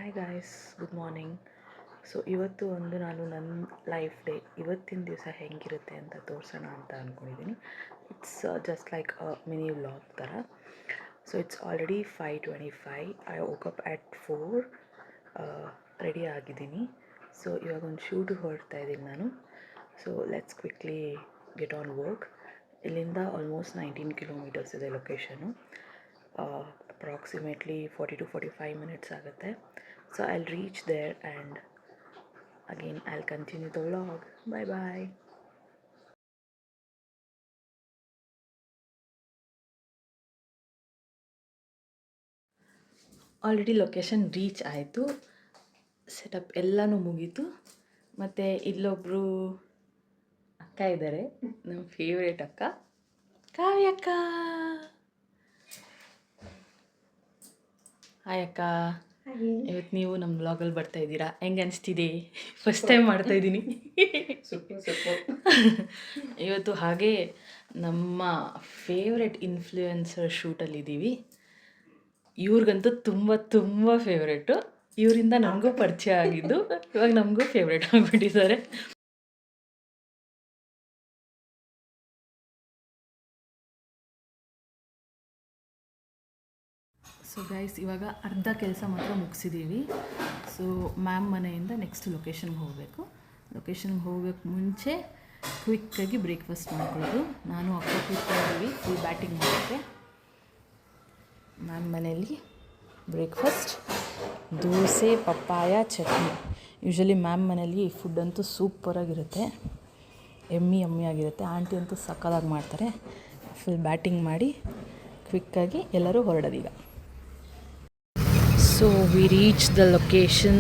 Hi guys, good morning. So ಇವತ್ತು ಒಂದು ನಾನು ನನ್ನ ಲೈಫ್ ಡೇ ಇವತ್ತಿನ ದಿವಸ ಹೆಂಗಿರುತ್ತೆ ಅಂತ ತೋರಿಸೋಣ ಅಂತ ಅಂದ್ಕೊಂಡಿದ್ದೀನಿ. It's just like a mini vlog ಥರ. So it's already 5:25. I woke up at 4. Ready ಆಗಿದ್ದೀನಿ. ಸೊ ಇವಾಗ ಒಂದು ಶೂಟಿಗೆ ಹೊರಡ್ತಾ ಇದ್ದೀನಿ ನಾನು. So let's quickly get on work. ಇಲ್ಲಿಂದ ಆಲ್ಮೋಸ್ಟ್ 19 ಕಿಲೋಮೀಟರ್ಸ್ ಇದೆ ಲೊಕೇಶನು. approximately 40 to 45 minutes ಆಗುತ್ತೆ. So I'll reach there and again I'll continue the vlog. Bye bye. Already location reach ಆಯಿತು. ಸೆಟಪ್ ಎಲ್ಲನೂ ಮುಗೀತು. ಮತ್ತು ಇಲ್ಲೊಬ್ಬರು ಅಕ್ಕ ಇದ್ದಾರೆ, ನಮ್ಮ ಫೇವ್ರೇಟ್ ಅಕ್ಕ ಕಾವ್ಯಕ್ಕ. ಹಾಯ್ ಅಕ್ಕ, ಇವತ್ತು ನೀವು ನಮ್ಮ ಬ್ಲಾಗಲ್ಲಿ ಬರ್ತಾ ಇದ್ದೀರಾ, ಹೆಂಗೆ ಅನಿಸ್ತಿದೆ? ಫಸ್ಟ್ ಟೈಮ್ ಮಾಡ್ತಾಯಿದ್ದೀನಿ. ಇವತ್ತು ಹಾಗೆ ನಮ್ಮ ಫೇವ್ರೆಟ್ ಇನ್ಫ್ಲೂಯೆನ್ಸರ್ ಶೂಟಲ್ಲಿದ್ದೀವಿ. ಇವ್ರಿಗಂತೂ ತುಂಬ ತುಂಬ ಫೇವ್ರೇಟು. ಇವರಿಂದ ನನಗೂ ಪರಿಚಯ ಆಗಿದ್ದು ಇವಾಗ ನಮಗೂ ಫೇವ್ರೇಟ್ ಆಗಿಬಿಟ್ಟಿದ್ದಾರೆ. ಸೊ ಗೈಸ್, ಇವಾಗ ಅರ್ಧ ಕೆಲಸ ಮಾತ್ರ ಮುಗಿಸಿದ್ದೀವಿ. ಸೊ ಮ್ಯಾಮ್ ಮನೆಯಿಂದ ನೆಕ್ಸ್ಟ್ ಲೊಕೇಶನ್ಗೆ ಹೋಗಬೇಕು. ಲೊಕೇಶನ್ಗೆ ಹೋಗೋಕ್ಕೆ ಮುಂಚೆ ಕ್ವಿಕ್ಕಾಗಿ ಬ್ರೇಕ್ಫಾಸ್ಟ್ ಮಾಡ್ಕೊಳ್ಳೋದು. ನಾನು ಅಕ್ಕ ಕೂತ್ಕೊಂಡಿದ್ದೀವಿ ಫುಲ್ ಬ್ಯಾಟಿಂಗ್ ಮಾಡೋಕ್ಕೆ. ಮ್ಯಾಮ್ ಮನೆಯಲ್ಲಿ breakfast dosa, papaya, chutney. Usually ma'am ಮನೇಲಿ ಫುಡ್ ಅಂತೂ ಸೂಪರಾಗಿರುತ್ತೆ, ಎಮ್ಮಿ ಆಗಿರುತ್ತೆ. ಆಂಟಿ ಅಂತೂ ಸಕ್ಕತ್ತಾಗಿ ಮಾಡ್ತಾರೆ. ಫುಲ್ ಬ್ಯಾಟಿಂಗ್ ಮಾಡಿ ಕ್ವಿಕ್ಕಾಗಿ ಎಲ್ಲರೂ ಹೊರಡೋದೀಗ. So we reach the location.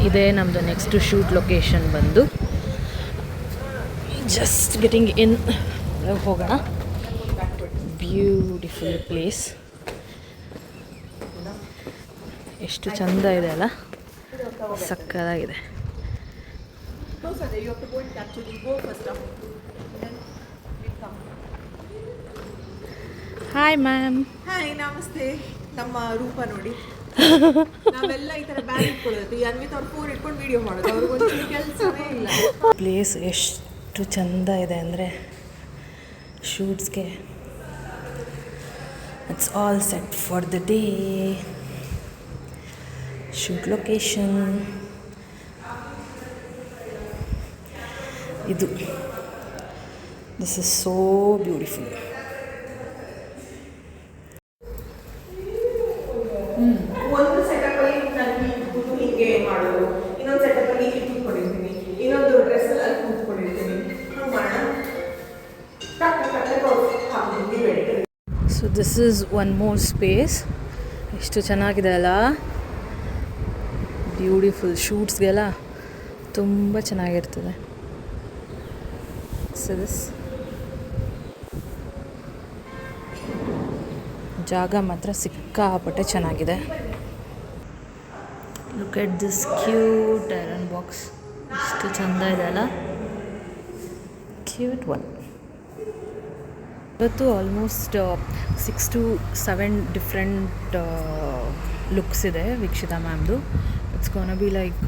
ಇದೇ ನಮ್ಮದು ನೆಕ್ಸ್ಟ್ ಶೂಟ್ ಲೊಕೇಶನ್ ಬಂದು. Just getting in. ಹೋಗೋಣ. Beautiful place. ಎಷ್ಟು ಚಂದ ಇದೆ ಅಲ್ಲ, ಸಕ್ಕತ್ತಾಗಿದೆ. Hi ma'am. ಹಾಯ್, ನಮಸ್ತೆ. ನಮ್ಮ ರೂಪ ನೋಡಿ, ನಾವೆಲ್ಲ ಈ ಥರ ಬ್ಯಾಗ್ ಇಟ್ಕೊಳ್ಳೋದು, ಅನ್ವಿತ್ ಅವ್ರು ಫೋನ್ ಇಟ್ಕೊಂಡು ವಿಡಿಯೋ ಮಾಡೋದು, ಅವ್ರಿಗೊಂದು ಕೆಲಸವೇ ಇಲ್ಲ. ಪ್ಲೇಸ್ ಎಷ್ಟು ಚಂದ ಇದೆ ಅಂದರೆ ಶೂಟ್ಸ್ಗೆ. It's all set for the day. Shoot location ಇದು. This is so beautiful. ಒಂದು ಸೆಟಪ್ಪಲ್ಲಿ ನಾನು ಹೀಗೆ ಮಾಡೋದು, ಇನ್ನೊಂದು ಸೆಟಪ್ಪಲ್ಲಿ ಹೀಗೆ ಕೂತ್ಕೊಂಡಿರ್ತೀನಿ, ಇನ್ನೊಂದು ಡ್ರೆಸ್ಸಲ್ಲಿ ಅಲ್ಲಿ ಕೂತ್ಕೊಂಡಿರ್ತೀನಿ. ಹಂಗೆ ಮಾಡೋಣ. So this is one more space. ಎಷ್ಟು ಚೆನ್ನಾಗಿದೆ ಅಲ್ಲ, ಬ್ಯೂಟಿಫುಲ್. ಶೂಟ್ಸ್ಗೆಲ್ಲ ತುಂಬ ಚೆನ್ನಾಗಿರ್ತದೆ. ಸೊ ದಿಸ್ ಜಾಗ ಮಾತ್ರ ಸಿಕ್ಕಾಪಟ್ಟೆ ಚೆನ್ನಾಗಿದೆ. Look at this cute iron box. ಎಷ್ಟು ಚೆಂದ ಇದೆ ಅಲ್ಲ, ಕ್ಯೂಟ್ ಒನ್. ಇವತ್ತು ಆಲ್ಮೋಸ್ಟ್ 6 to 7 ಡಿಫ್ರೆಂಟ್ ಲುಕ್ಸ್ ಇದೆ ವೀಕ್ಷಿತಾ ಮ್ಯಾಮ್ದು. It's gonna be like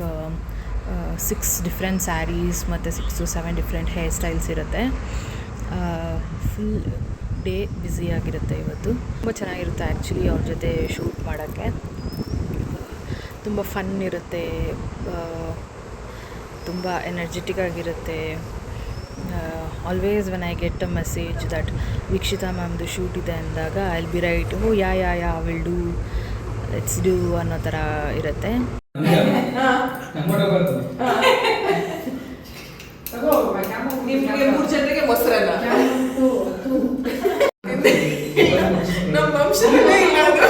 6 different saris ಮತ್ತು 6 to 7 ಡಿಫ್ರೆಂಟ್ ಹೇರ್ ಸ್ಟೈಲ್ಸ್ ಇರುತ್ತೆ. ಫುಲ್ ಡೇ ಬ್ಯುಸಿಯಾಗಿರುತ್ತೆ ಇವತ್ತು. ತುಂಬ ಚೆನ್ನಾಗಿರುತ್ತೆ ಆ್ಯಕ್ಚುಲಿ ಅವ್ರ ಜೊತೆ ಶೂಟ್ ಮಾಡೋಕ್ಕೆ. ತುಂಬ ಫನ್ ಇರುತ್ತೆ, ತುಂಬ ಎನರ್ಜೆಟಿಕ್ ಆಗಿರುತ್ತೆ. Always when I get a message that Veekshitha ಮ್ಯಾಮ್ದು ಶೂಟ್ ಇದೆ ಅಂದಾಗ I will be right, oh yeah will do, let's do ಅನ್ನೋ ಥರ ಇರುತ್ತೆ. ನಿಮಗೆ 3 ಜನರಿಗೆ ಮೊಸರಲ್ಲ, ನಮ್ಮ ವಂಶದಲ್ಲೇ ಇಲ್ಲ ಅದು.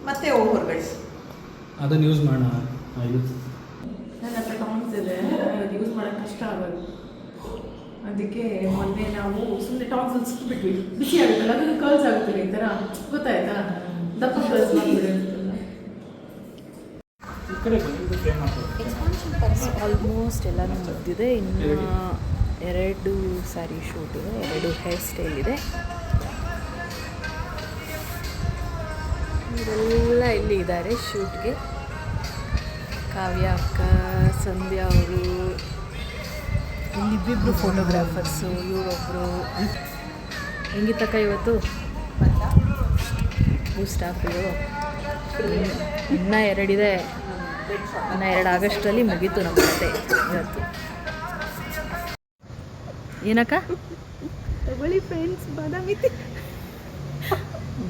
ಮತ್ತೆ ಹೊರಗಡೆ ಅದನ್ನು ಯೂಸ್ ಮಾಡೋಣ. ನನ್ನ ಹತ್ರ ಟಾನ್ಸ್ ಇದೆ, ಅದು ಯೂಸ್ ಮಾಡೋಕ್ಕೆ ಕಷ್ಟ ಆಗೋದು. ಅದಕ್ಕೆ ಮೊನ್ನೆ ನಾವು ಸುಮ್ಮನೆ ಟಾನ್ಸಲ್ಲಿ ಸುತ್ತಬಿಟ್ವಿ. ಬಿಸಿ ಆಗುತ್ತಲ್ಲ, ಅದನ್ನು ಕರ್ಲ್ಸ್ ಆಗುತ್ತಿಲ್ಲ ಈ ಥರ, ಗೊತ್ತಾಯ್ತಾ? ದಪ್ಪ ಕರ್ಲ್ಸ್ ಮಾಡಿಬಿಡುತ್ತಲ್ಲ. ಆಲ್ಮೋಸ್ಟ್ ಎಲ್ಲನೂ ಮುಗಿದಿದೆ. ಇನ್ನು 2 ಸ್ಯಾರಿ ಶೂಟ್ ಇದೆ, 2 ಹೇರ್ ಸ್ಟೈಲ್ ಇದೆ. ಇವರೆಲ್ಲ ಇಲ್ಲಿ ಇದ್ದಾರೆ ಶೂಟ್ಗೆ. ಕಾವ್ಯ ಅಕ್ಕ, ಸಂಧ್ಯಾ ಅವರು, ಇಲ್ಲಿಬ್ಬಿಬ್ರು ಫೋಟೋಗ್ರಾಫರ್ಸು, ಇವರೊಬ್ಬರು. ಹೆಂಗಿತ್ತಕ್ಕ ಇವತ್ತು ಸ್ಟಾಫು? ಇನ್ನೂ 2 ಇದೆ. ಇನ್ನು 2 ಆಗಸ್ಟಲ್ಲಿ ಮುಗೀತು ನಮ್ಮ ಕತೆ ಇವತ್ತು. ಏನಕ್ಕ ತಗೊಳ್ಳಿ ಫ್ರೆಂಡ್ಸ್, ಬಾದಾಮಿ.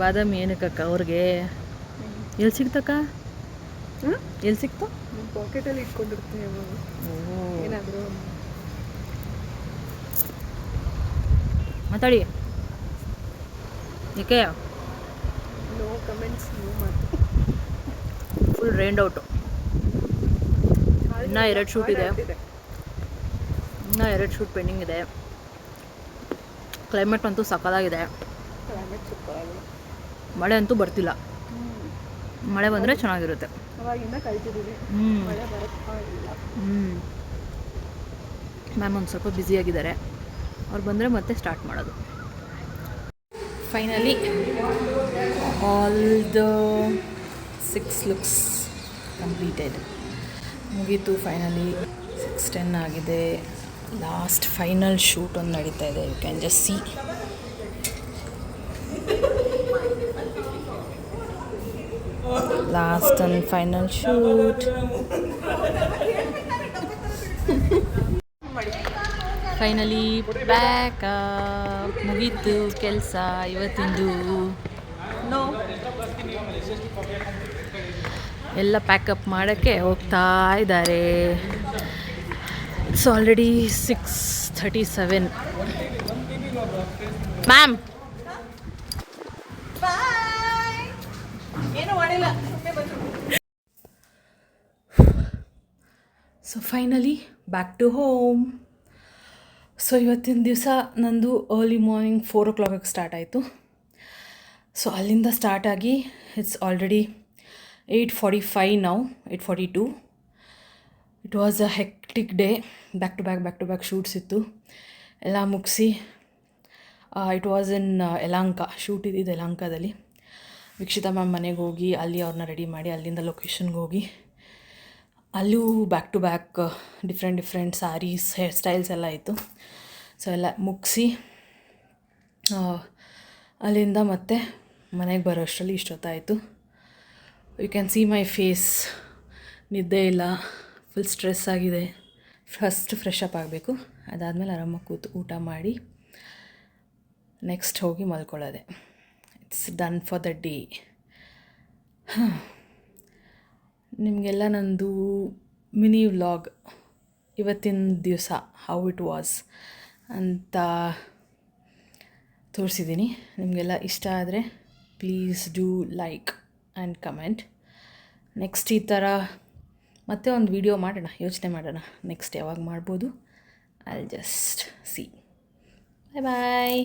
ಬಾದಾಮಿ ಏನಕ್ಕಕ್ಕ ಅವ್ರಿಗೆ? ಎಲ್ಲಿ ಸಿಗ್ತಕ್ಕ? ಎಲ್ಲಿ ಸಿಕ್ತು? ನಮ್ಮ ಪಾಕೆಟಲ್ಲಿ ಇಟ್ಕೊಂಡಿರ್ತೀನಿ ಏನಾದರೂ. ಮಾತಾಡಿ. ಏಕೆ? ನೋ ಕಮೆಂಟ್ಸ್, ನೋ ಮಾತು. Full rained out. ಇನ್ನೂ 2 ಶೂಟ್ ಇದೆ. ಇನ್ನೂ 2 ಶೂಟ್ ಪೆಂಡಿಂಗ್ ಇದೆ. ಕ್ಲೈಮೇಟ್ ಅಂತೂ ಸಕ್ಕತ್ತಾಗಿದೆ. ಕ್ಲೈಮೇಟ್ ಸೂಪರ್ ಆಗಿದೆ. ಮಳೆ ಅಂತೂ ಬರ್ತಿಲ್ಲ. ಮಳೆ ಬಂದರೆ ಚೆನ್ನಾಗಿರುತ್ತೆ. ಅವಾಗಿಂದ ಕಲ್ತಿದ್ದೀವಿ, ಮಳೆ ಬರುತ್ತಾ ಇಲ್ಲ. ಮ್ಯಾಮ್ ಒಂದು ಸ್ವಲ್ಪ ಬ್ಯುಸಿಯಾಗಿದ್ದಾರೆ. ಅವ್ರು ಬಂದರೆ ಮತ್ತೆ ಸ್ಟಾರ್ಟ್ ಮಾಡೋದು. Finally all the 6 looks completed. ಮುಗೀತು ಫೈನಲಿ. 6:10 ಆಗಿದೆ. ಲಾಸ್ಟ್ ಫೈನಲ್ ಶೂಟ್ ಒಂದು ನಡೀತಾ ಇದೆ. You can just see. Last and final shoot. Finally back ಮುಗೀತು ಕೆಲಸ ಇವತ್ತಿಂದು. ಎಲ್ಲ ಪ್ಯಾಕಪ್ ಮಾಡೋಕ್ಕೆ ಹೋಗ್ತಾ ಇದ್ದಾರೆ. It's already 6:37. ಮ್ಯಾಮ್ ಏನು ಮಾಡಿಲ್ಲ. So finally back to home. So ಇವತ್ತಿನ ದಿವಸ ನಂದು ಅರ್ಲಿ ಮಾರ್ನಿಂಗ್ 4 o'clock ಸ್ಟಾರ್ಟ್ ಆಯಿತು. ಸೊ ಅಲ್ಲಿಂದ ಸ್ಟಾರ್ಟ್ ಆಗಿ it's already 8:45 now, 8:42. It was a hectic day. Back to back shoots ಇತ್ತು. ಎಲ್ಲ ಮುಗಿಸಿ it was in Yelahanka. Shoot ಇದ್ದಿದ್ದು ಯಲಹಂಕದಲ್ಲಿ. ವೀಕ್ಷಿತಾ ಮ್ಯಾಮ್ ಮನೆಗೆ ಹೋಗಿ ಅಲ್ಲಿ ಅವ್ರನ್ನ ರೆಡಿ ಮಾಡಿ ಅಲ್ಲಿಂದ ಲೊಕೇಶನ್ಗೆ ಹೋಗಿ ಅಲ್ಲೂ back to back different saris, hair styles ಎಲ್ಲ ಇತ್ತು. ಸೊ ಎಲ್ಲ ಮುಗಿಸಿ ಅಲ್ಲಿಂದ ಮತ್ತೆ ಮನೆಗೆ ಬರೋ ಅಷ್ಟರಲ್ಲಿ ಇಷ್ಟೊತ್ತಾಯಿತು. You can see my face. ನಿದ್ದೆ ಇಲ್ಲ, ಫುಲ್ ಸ್ಟ್ರೆಸ್ ಆಗಿದೆ. ಫಸ್ಟ್ ಫ್ರೆಶ್ ಅಪ್ ಆಗಬೇಕು. ಅದಾದಮೇಲೆ ಆರಾಮಾಗಿ ಕೂತು ಊಟ ಮಾಡಿ ನೆಕ್ಸ್ಟ್ ಹೋಗಿ ಮಲ್ಕೊಳ್ಳೋದೆ. It's done for the day. ನಿಮಗೆಲ್ಲ ನಂದು ಮಿನಿ ವ್ಲಾಗ್ ಇವತ್ತಿನ ದಿವಸ ಹೌ ಇಟ್ ವಾಸ್ ಅಂತ ತೋರಿಸಿದ್ದೀನಿ. ನಿಮಗೆಲ್ಲ ಇಷ್ಟ ಆದರೆ please do like and comment. Next ಈ ಥರ ಮತ್ತೆ ಒಂದು ವಿಡಿಯೋ ಮಾಡೋಣ, ಯೋಚನೆ ಮಾಡೋಣ ನೆಕ್ಸ್ಟ್ ಯಾವಾಗ ಮಾಡ್ಬೋದು. I just see. Bye bye.